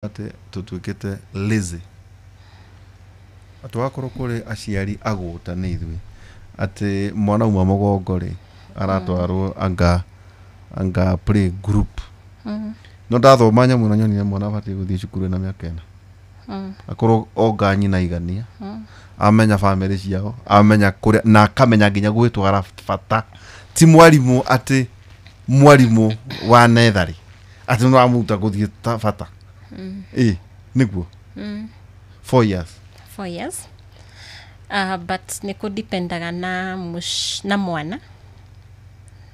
ate tutwikite lazy atwakoro kuri aciari aguta ni ithui ati mwana uma mugongo ri aratwarwo anga play group no ndathoma nyamu na nyoni mwana bati guthie cukuru na miaka ena akoro onga nyina igania amenya family ciao amenya kuria na akamenya nginya gwitwara bata ti mwarimu ati mwarimu wa nethari ati no amuta guthie bata niguo 4 years but niko dependaga na mwana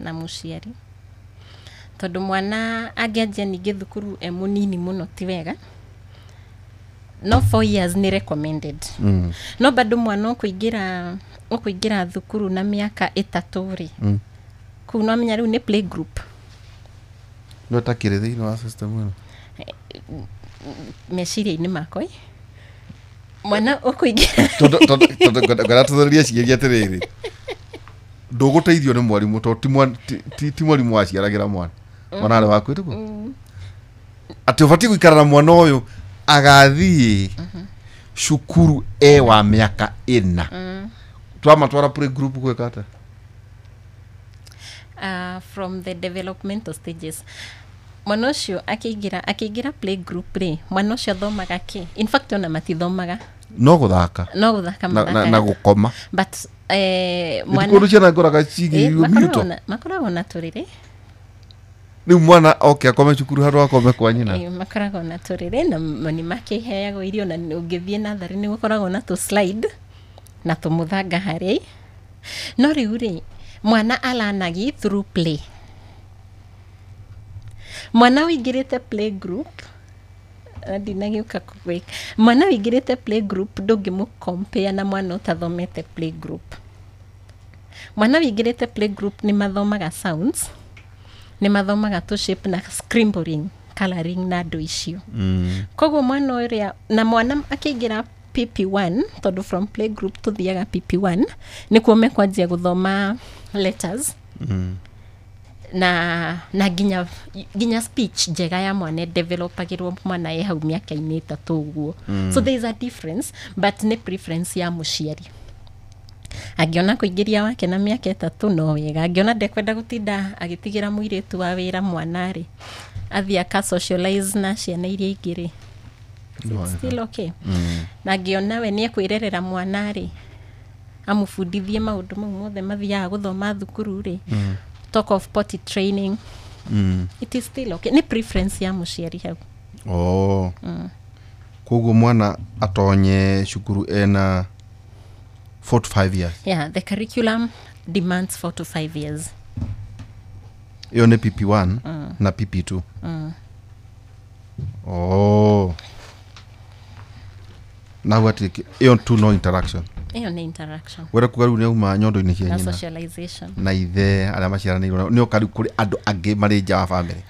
na muciari tondu mwana angianjia ningi thukuru munini muno ti wega no 4 years ni recommended no bado mwana ukuingira thukuru na miaka 3 ri kuno amenya riu ni play group no takire thini wa system ino meciria-ini makwa mwana ukuingira garatutharia cigeria atiriri nduguteithio ni mwarimu to ti mwarimu waciaragira mwana mwana ari waku ituko ati ubati guikara na mwana uyu agathii cukuru wa miaka 4 twamatwara play group gwika ata from the developmental stages mwana ucio akiingira play group ri mwana ucio thomaga ki in fact ona matithomaga no guthaka na gukoma but mwana kuno ciana ngoraga cigi mute makoragwo na turiri ni mwana okay akome cukuru haru akome kwa nyina makoragwo na turiri na moni makiheagwo irio na ungithie nathari ni gukoragwo na tu slide na tumuthanga hari no riu ri mwana alanagi through play mwana wingirite play group ndinagiuka kuweka mwana wingirite play group ndungimu compare na mwana utathomete play group mwana wingirite play group ni mathomaga sounds ni mathomaga to shape na scribbling coloring na ndo icio koguo mwana uria na mwana akiingira PP1 tondu from play group tuthiaga PP1 ni kuome kwanjia guthoma letters na ginya speech njega ya mwana developagirwo mwana ye hau miaka-ini 3 uguo so there is a difference but ne preference ya muciari angiona kuingiria wake na miaka 3 no wega angiona ndekwenda gutinda agitigira muiritu wa wira mwana ri athia ka socialize na ciana iria ingiri still okay na angiona we ni ekwirerera mwana ri amufundithie maundu mau mothe mathiaga guthoma thukuru ri talk of potty training it is still okay ni preference ya muciari hau koguo mwana atonye cukuru ena 4 to 5 years yeah the curriculum demands 4 to 5 years iyo ni PP1 na PP2 na what iyo tu no interaction iyo ni interaction wera kugaru ni uma nyondo-ini cia nyina socialization na ithe aria maciaranirwo ni okari kuri andu angi mari nja wa family